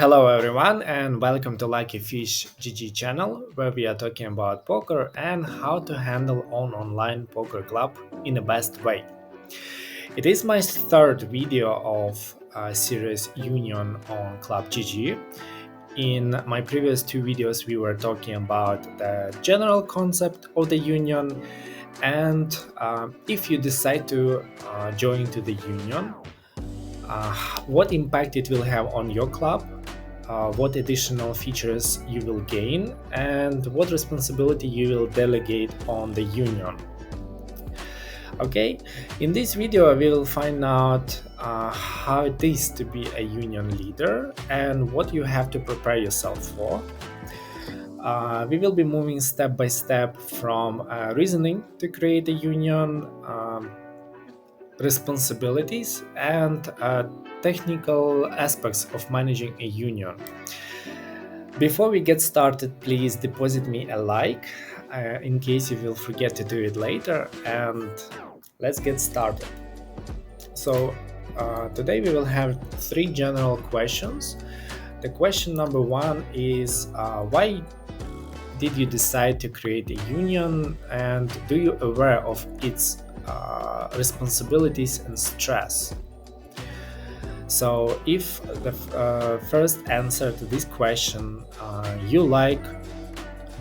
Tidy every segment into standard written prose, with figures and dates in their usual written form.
Hello everyone and welcome to LuckyFishGG channel where we are talking about poker and how to handle an online poker club in the best way. It is my third video of series Union on ClubGG. In my previous two videos we were talking about the general concept of the union and if you decide to join to the union, what impact it will have on your club, what additional features you will gain, and what responsibility you will delegate on the union. Okay, in this video we will find out how it is to be a union leader and what you have to prepare yourself for. We will be moving step by step from reasoning to create a union, responsibilities, and technical aspects of managing a union. Before we get started, please deposit me a like in case you will forget to do it later, and let's get started. So today we will have three general questions. The question number one is why did you decide to create a union, and do you aware of its responsibilities and stress? So if the first answer to this question, you like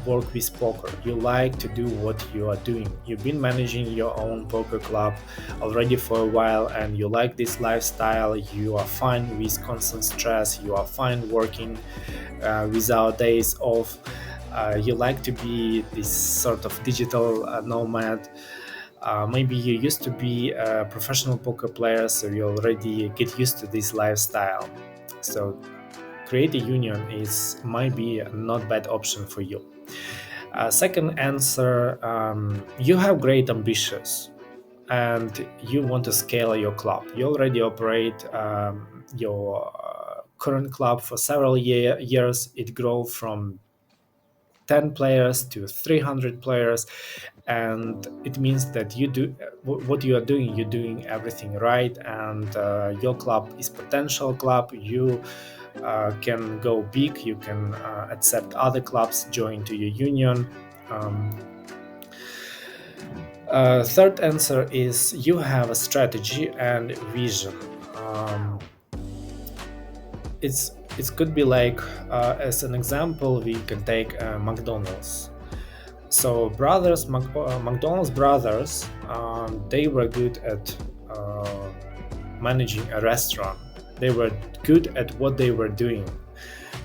work with poker, you like to do what you are doing, you've been managing your own poker club already for a while and you like this lifestyle, you are fine with constant stress, you are fine working without days off, you like to be this sort of digital nomad. Maybe you used to be a professional poker player, so you already get used to this lifestyle. So create a union might be a not bad option for you. Second answer, you have great ambitions and you want to scale your club. You already operate your current club for several years. It grew from 10 players to 300 players, and it means that you do what you are doing, you're doing everything right, and your club is potential club. You can go big, you can accept other clubs join to your union. Third answer is you have a strategy and vision. It could be like, as an example, we can take McDonald's. So McDonald's brothers, they were good at managing a restaurant. They were good at what they were doing.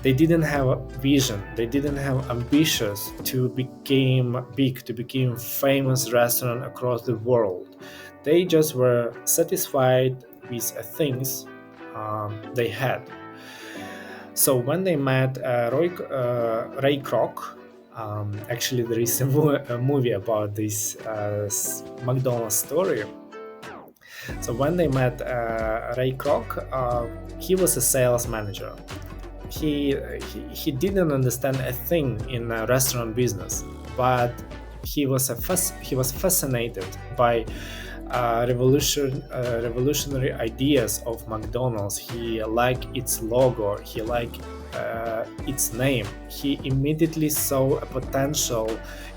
They didn't have a vision. They didn't have ambitions to become big, to become famous restaurant across the world. They just were satisfied with things they had. So when they met Ray Kroc, actually there is a movie about this McDonald's story. So when they met Ray Kroc, he was a sales manager. He didn't understand a thing in a restaurant business, but he was fascinated by revolutionary ideas of McDonald's. He liked its logo, he liked its name. He immediately saw a potential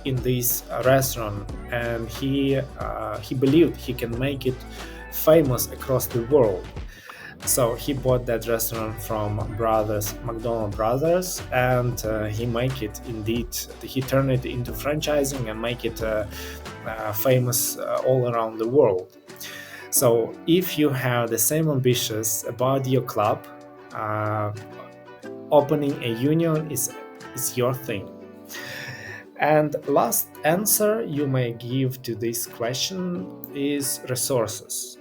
in this restaurant, and he believed he can make it famous across the world. So he bought that restaurant from McDonald brothers, and he make it indeed. He turned it into franchising and make it famous all around the world. So if you have the same ambitions about your club, opening a union is your thing. And last answer you may give to this question is resources.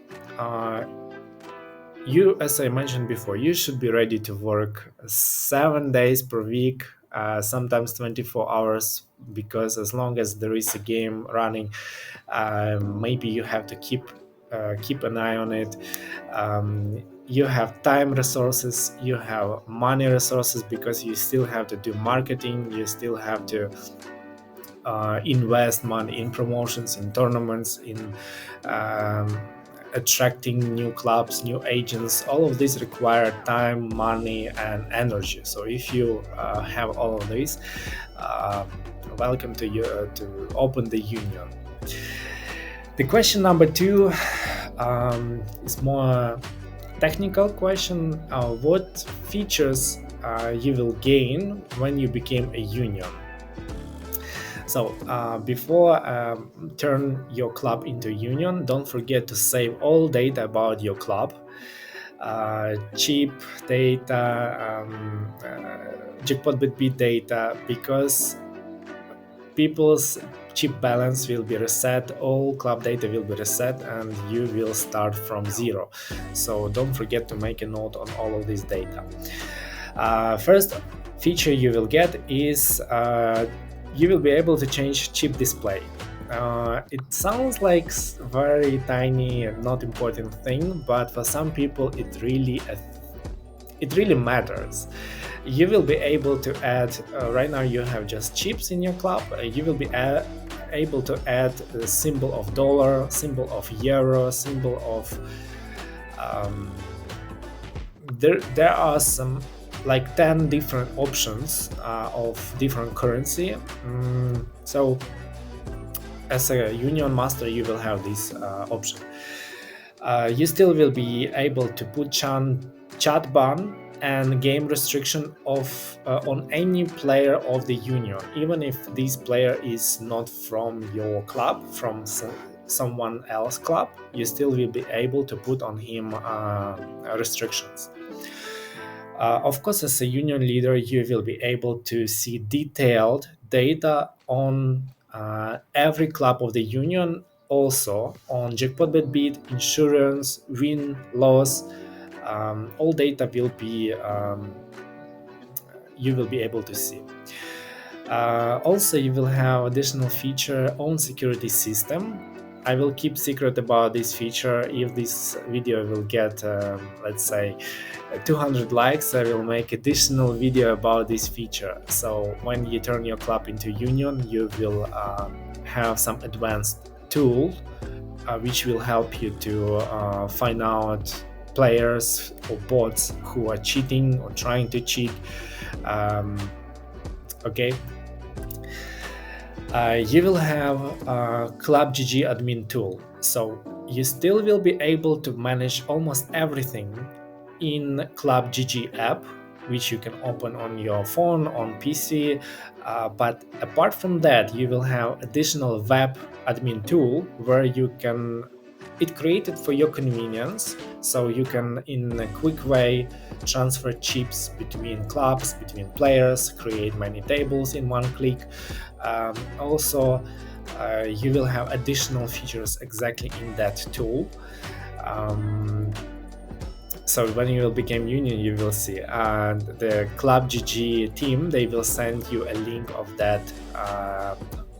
You, as I mentioned before, you should be ready to work 7 days per week, sometimes 24 hours, because as long as there is a game running, maybe you have to keep an eye on it. You have time resources, you have money resources, because you still have to do marketing, you still have to invest money in promotions, in tournaments, in attracting new clubs, new agents. All of this require time, money, and energy. So if you have all of these, welcome to you to open the union. The question number 2 is more technical question. What features you will gain when you became a union? So before turn your club into a union, don't forget to save all data about your club, chip data, jackpot bit data, because people's chip balance will be reset, all club data will be reset, and you will start from zero. So don't forget to make a note on all of this data. First feature you will get is you will be able to change chip display. It sounds like very tiny and not important thing, but for some people it really matters. You will be able to add, right now you have just chips in your club, you will be able to add the symbol of dollar, symbol of euro, symbol of there are some like 10 different options of different currency. So as a union master you will have this option. You still will be able to put chat ban and game restriction of on any player of the union, even if this player is not from your club, from someone else club, you still will be able to put on him restrictions. Of course, as a union leader, you will be able to see detailed data on every club of the union, also on jackpot bet, insurance, win, loss. All data will be you will be able to see. Also, you will have additional feature on security system. I will keep secret about this feature. If this video will get, let's say, 200 likes, I will make additional video about this feature. So when you turn your club into union, you will have some advanced tool which will help you to find out players or bots who are cheating or trying to cheat. Okay. You will have a ClubGG admin tool, so you still will be able to manage almost everything in ClubGG app, which you can open on your phone, on PC. But apart from that, you will have additional web admin tool where you can, it created for your convenience, so you can in a quick way transfer chips between clubs, between players, create many tables in one click. Also, you will have additional features exactly in that tool. So when you will become union, you will see, and the ClubGG team, they will send you a link of that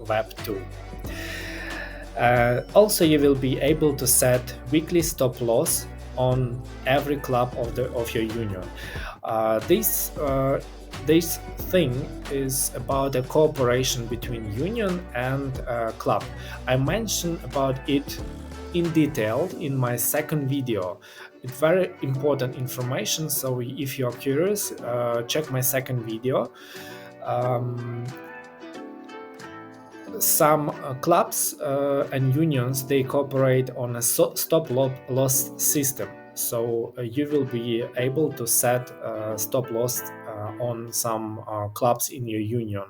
web tool. Also, you will be able to set weekly stop loss on every club of your union. This thing is about a cooperation between union and club. I mentioned about it in detail in my second video. It's very important information, so if you're curious, check my second video. Some clubs and unions, they cooperate on a stop loss system, so you will be able to set stop loss on some clubs in your union.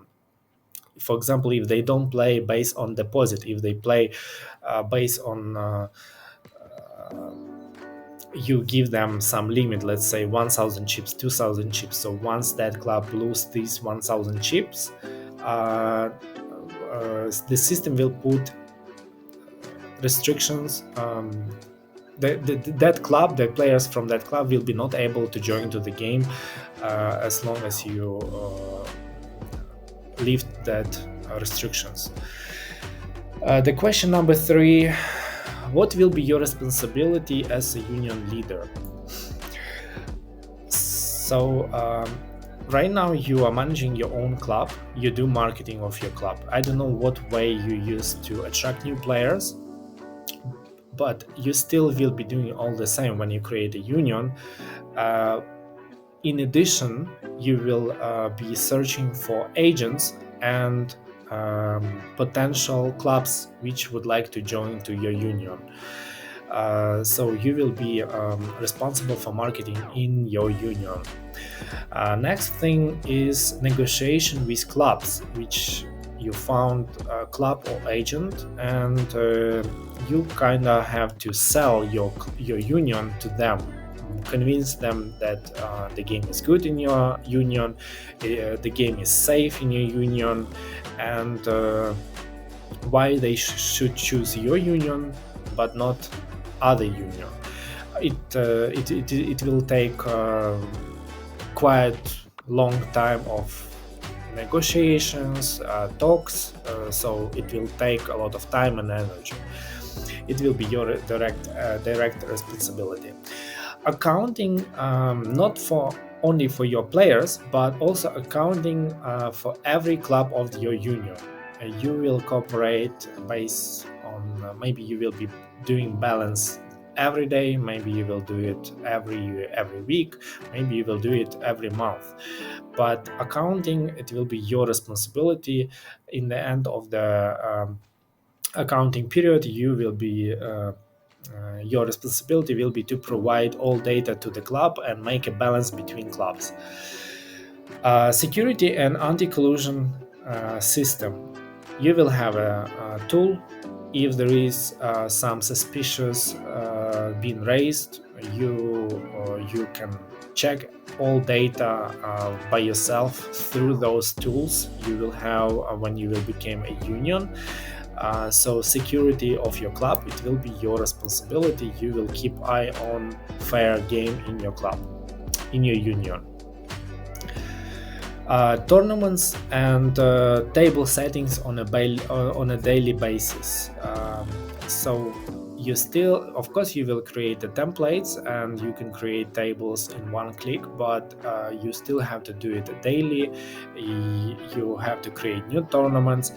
For example, if they don't play based on deposit, if they play based on you give them some limit, let's say 1000 chips, 2000 chips. So once that club loses these 1000 chips, the system will put restrictions. That club, the players from that club will be not able to join to the game as long as you lift that restrictions. The question number 3: what will be your responsibility as a union leader? So right now you are managing your own club, you do marketing of your club. I don't know what way you use to attract new players, but you still will be doing all the same when you create a union. In addition, you will be searching for agents and potential clubs which would like to join to your union. So you will be responsible for marketing in your union. Next thing is negotiation with clubs, which you found a club or agent, and you kind of have to sell your union to them, convince them that the game is good in your union, the game is safe in your union, and why they should choose your union but not other union. It will take quite long time of negotiations, talks, so it will take a lot of time and energy. It will be your direct responsibility. Accounting, not for only for your players, but also accounting for every club of your union. You will cooperate based on maybe you will be doing balance every day, maybe you will do it every week, maybe you will do it every month. But accounting, it will be your responsibility. In the end of the accounting period, you will be your responsibility will be to provide all data to the club and make a balance between clubs. Security and anti-collusion system. You will have a tool. If there is some suspicious being raised, you can check all data by yourself through those tools you will have when you will become a union. So security of your club, it will be your responsibility. You will keep eye on fair game in your club, in your union. Tournaments and table settings on a daily basis. So you still, of course, you will create the templates and you can create tables in one click, but you still have to do it daily. You have to create new tournaments.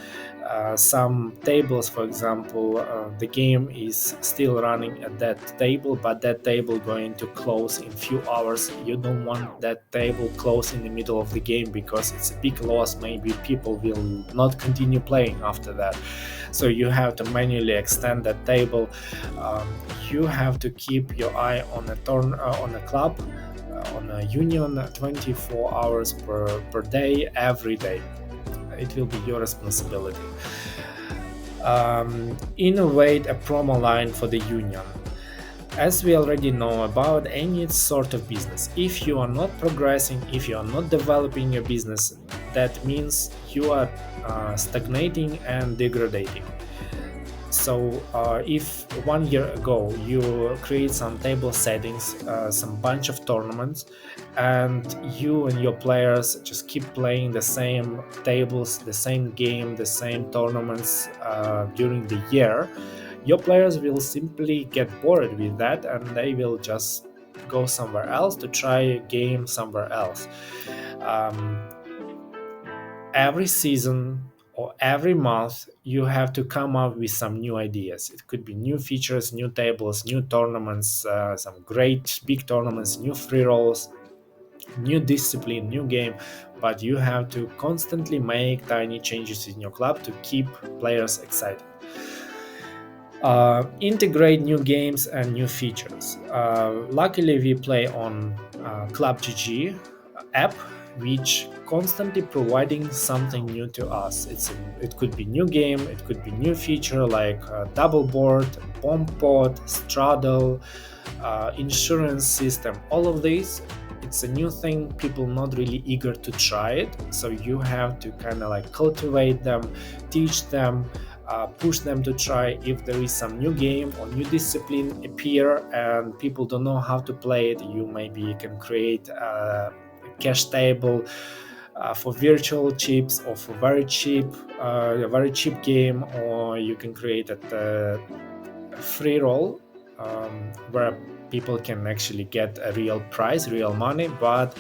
Some tables, for example, the game is still running at that table, but that table going to close in few hours. You don't want that table close in the middle of the game because it's a big loss. Maybe people will not continue playing after that. So you have to manually extend that table. You have to keep your eye on a club, on a union 24 hours per day, every day. It will be your responsibility. Innovate a promo line for the union. As we already know about any sort of business, if you are not progressing, if you are not developing your business, that means you are stagnating and degrading. So if 1 year ago you create some table settings, some bunch of tournaments, and you and your players just keep playing the same tables, the same game, the same tournaments during the year, your players will simply get bored with that and they will just go somewhere else to try a game somewhere else. Every season or every month you have to come up with some new ideas. It could be new features, new tables, new tournaments, some great big tournaments, new free rolls, new discipline, new game, but you have to constantly make tiny changes in your club to keep players excited. Integrate new games and new features. Luckily we play on ClubGG app, which constantly providing something new to us. It could be new game, it could be new feature like double board, bomb pot, straddle, insurance system. All of these, it's a new thing. People not really eager to try it, so you have to kind of like cultivate them, teach them, push them to try. If there is some new game or new discipline appear and people don't know how to play it, you maybe can create a cash table for virtual chips or for a very cheap game, or you can create a free roll where people can actually get a real prize, real money, but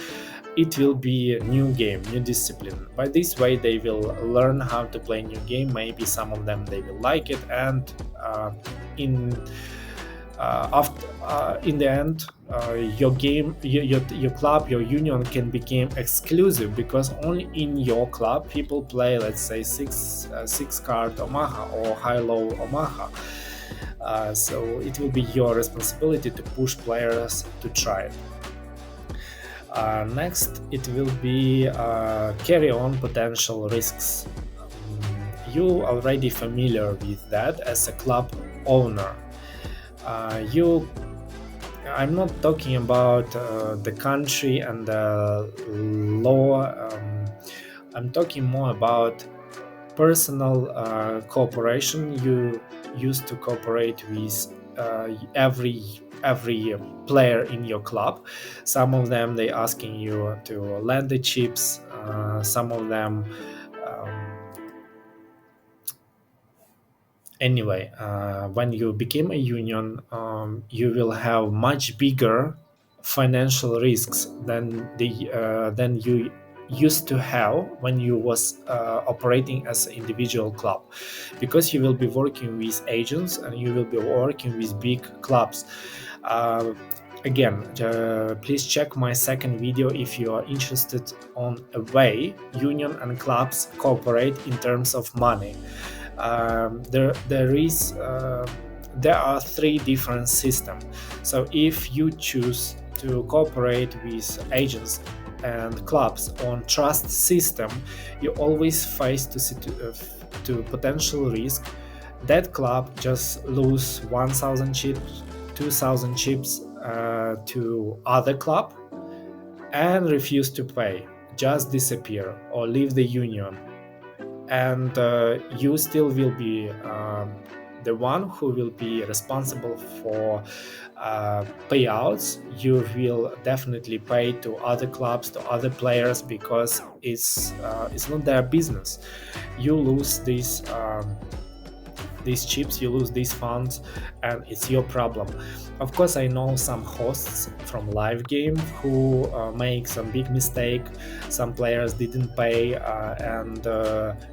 it will be a new game, new discipline. By this way they will learn how to play new game. Maybe some of them they will like it, and in After in the end, your game, your club, your union can become exclusive, because only in your club people play, let's say, six card Omaha or high low Omaha. So it will be your responsibility to push players to try it. Next, it will be carry on potential risks. You already familiar with that as a club owner. I'm not talking about the country and the law. I'm talking more about personal cooperation. You used to cooperate with every player in your club. Some of them they asking you to lend the chips. Some of them. Anyway, when you became a union, you will have much bigger financial risks than you used to have when you was operating as an individual club, because you will be working with agents and you will be working with big clubs. Again, please check my second video if you are interested on a way union and clubs cooperate in terms of money. There are three different systems. So if you choose to cooperate with agents and clubs on trust system, you always face to potential risk that club just lose 1,000 chips, 2,000 chips to other club and refuse to pay, just disappear or leave the union, and you still will be the one who will be responsible for payouts. You will definitely pay to other clubs, to other players, because it's not their business. You lose these chips, you lose these funds, and it's your problem. Of course, I know some hosts from live game who make some big mistake. Some players didn't pay, and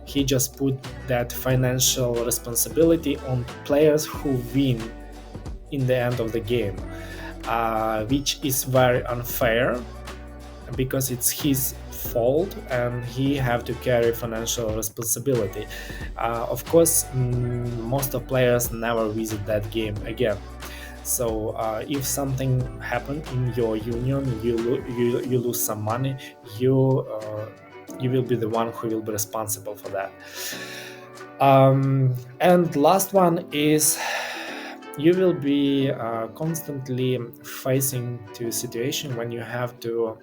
he just put that financial responsibility on players who win in the end of the game, which is very unfair, because it's his fault and he have to carry financial responsibility. Of course, most of players never visit that game again. So if something happened in your union, you lose some money, you will be the one who will be responsible for that. And last one is, you will be constantly facing to a situation when you have to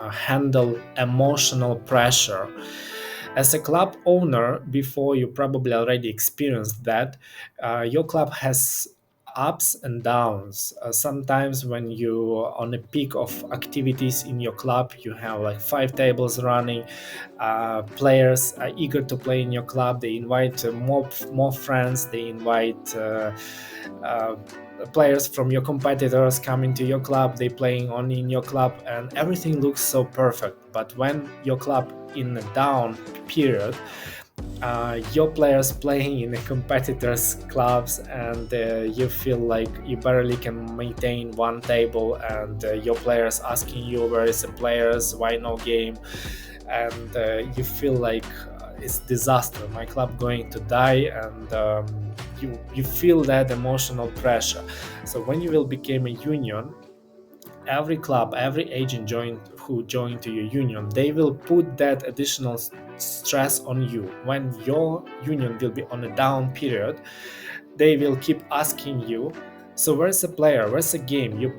handle emotional pressure. As a club owner, before, you probably already experienced that your club has ups and downs. Sometimes when you are on a peak of activities in your club, you have like 5 tables running, players are eager to play in your club, they invite more friends, they invite uh, players from your competitors coming to your club, they playing only in your club, and everything looks so perfect. But when your club in a down period, your players playing in the competitors clubs, and you feel like you barely can maintain one table, and your players asking you where is the players, why no game, and you feel like it's disaster, my club going to die, and you feel that emotional pressure. So when you will become a union, every club, every agent who joined to your union, they will put that additional stress on you. When your union will be on a down period, they will keep asking you, so where's the player, where's the game, you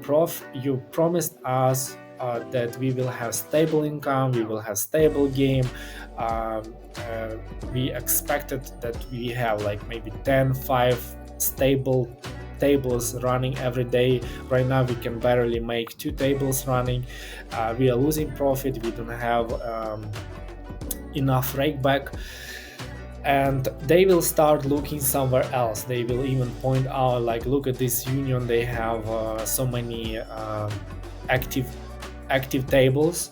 promised us that we will have stable income, we will have stable game. um, we expected that we have like maybe 5 stable tables running every day. Right now we can barely make 2 tables running. We are losing profit, we don't have enough rake back, and they will start looking somewhere else. They will even point out, like, look at this union, they have so many active tables.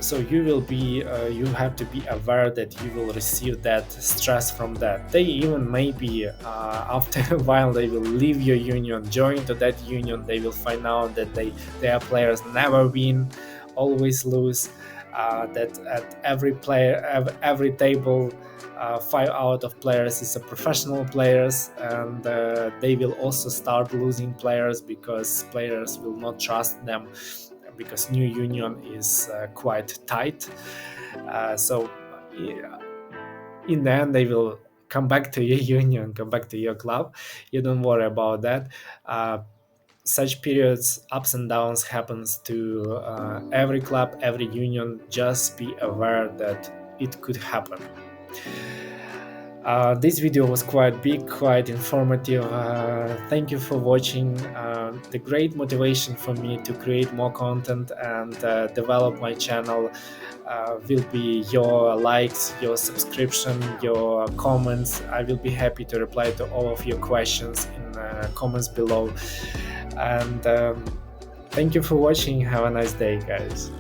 So you have to be aware that you will receive that stress from that. They even maybe after a while they will leave your union, join to that union. They will find out that their players never win, always lose. That at every table, 5 out of players is a professional players, and they will also start losing players because players will not trust them, because new union is quite tight. So yeah, in the end they will come back to your union, come back to your club. You don't worry about that. Such periods, ups and downs, happens to every club, every union. Just be aware that it could happen. This video was quite big, quite informative. Thank you for watching. The great motivation for me to create more content and develop my channel will be your likes, your subscription, your comments. I will be happy to reply to all of your questions in comments below. And thank you for watching. Have a nice day, guys.